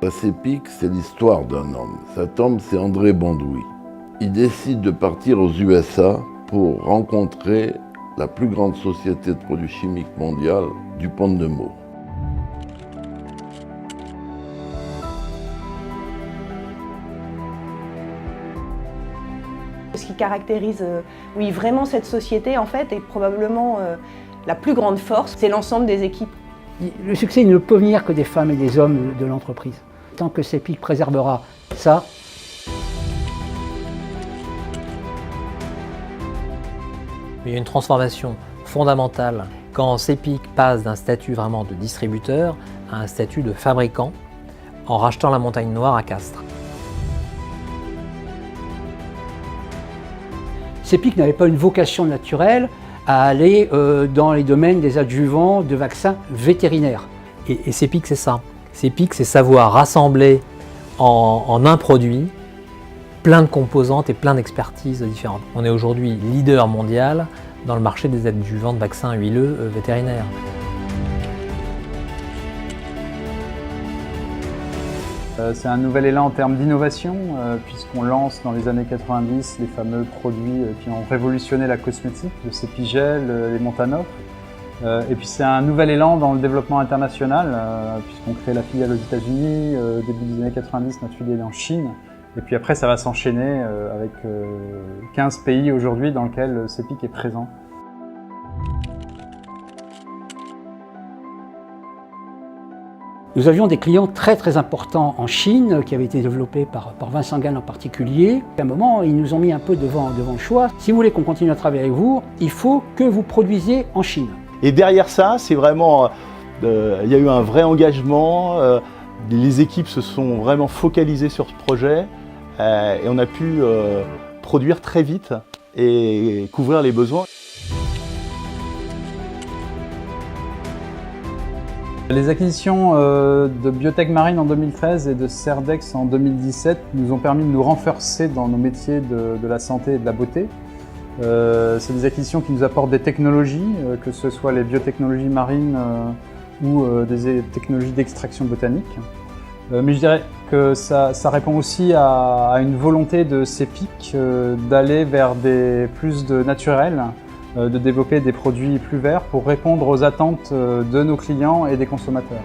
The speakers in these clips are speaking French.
La CEPIC, c'est l'histoire d'un homme. Cet homme, c'est André Bandouy. Il décide de partir aux USA pour rencontrer la plus grande société de produits chimiques mondiale, DuPont de Nemours. Ce qui caractérise vraiment cette société, en fait, et probablement la plus grande force, c'est l'ensemble des équipes. Le succès ne peut venir que des femmes et des hommes de l'entreprise. Tant que CEPIC préservera ça, il y a une transformation fondamentale quand CEPIC passe d'un statut vraiment de distributeur à un statut de fabricant en rachetant la Montagne Noire à Castres. CEPIC n'avait pas une vocation naturelle à aller dans les domaines des adjuvants de vaccins vétérinaires. Et CEPIC, c'est ça. CEPIC, c'est savoir rassembler en un produit plein de composantes et plein d'expertises différentes. On est aujourd'hui leader mondial dans le marché des adjuvants de vaccins huileux vétérinaires. C'est un nouvel élan en termes d'innovation, puisqu'on lance dans les années 90 les fameux produits qui ont révolutionné la cosmétique, le Cepigel, les Montanov. Et puis c'est un nouvel élan dans le développement international, puisqu'on crée la filiale aux États-Unis, début des années 90, notre filiale en Chine. Et puis après, ça va s'enchaîner avec 15 pays aujourd'hui dans lesquels CEPIC est présent. nous avions des clients très importants en Chine qui avaient été développés par Vincent Gall en particulier. À un moment, ils nous ont mis un peu devant le choix. Si vous voulez qu'on continue à travailler avec vous, il faut que vous produisiez en Chine. Et derrière ça, c'est vraiment, il y a eu un vrai engagement. Les équipes se sont vraiment focalisées sur ce projet et on a pu produire très vite et couvrir les besoins. Les acquisitions de Biotech Marine en 2013 et de Cerdex en 2017 nous ont permis de nous renforcer dans nos métiers de la santé et de la beauté. C'est des acquisitions qui nous apportent des technologies, que ce soit les biotechnologies marines ou des technologies d'extraction botanique. Mais je dirais que ça répond aussi à une volonté de CEPIC d'aller vers plus de naturel, de développer des produits plus verts pour répondre aux attentes de nos clients et des consommateurs.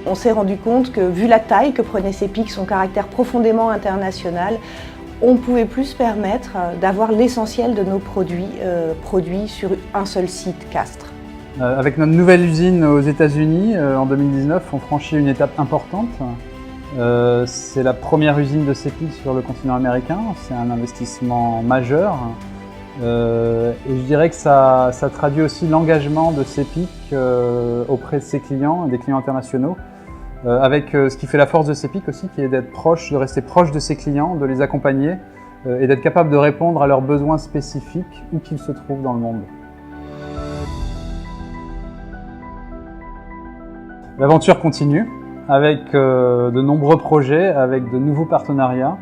On s'est rendu compte que, vu la taille que prenait CEPIC, son caractère profondément international, on ne pouvait plus se permettre d'avoir l'essentiel de nos produits produits sur un seul site, Castres. Avec notre nouvelle usine aux États-Unis, en 2019, on franchit une étape importante. C'est la première usine de CEPIC sur le continent américain, c'est un investissement majeur. Et je dirais que ça traduit aussi l'engagement de CEPIC auprès de ses clients, des clients internationaux, avec ce qui fait la force de CEPIC aussi, qui est de rester proche de ses clients, de les accompagner et d'être capable de répondre à leurs besoins spécifiques où qu'ils se trouvent dans le monde. L'aventure continue avec de nombreux projets, avec de nouveaux partenariats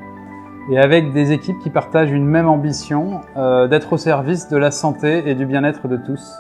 et avec des équipes qui partagent une même ambition d'être au service de la santé et du bien-être de tous.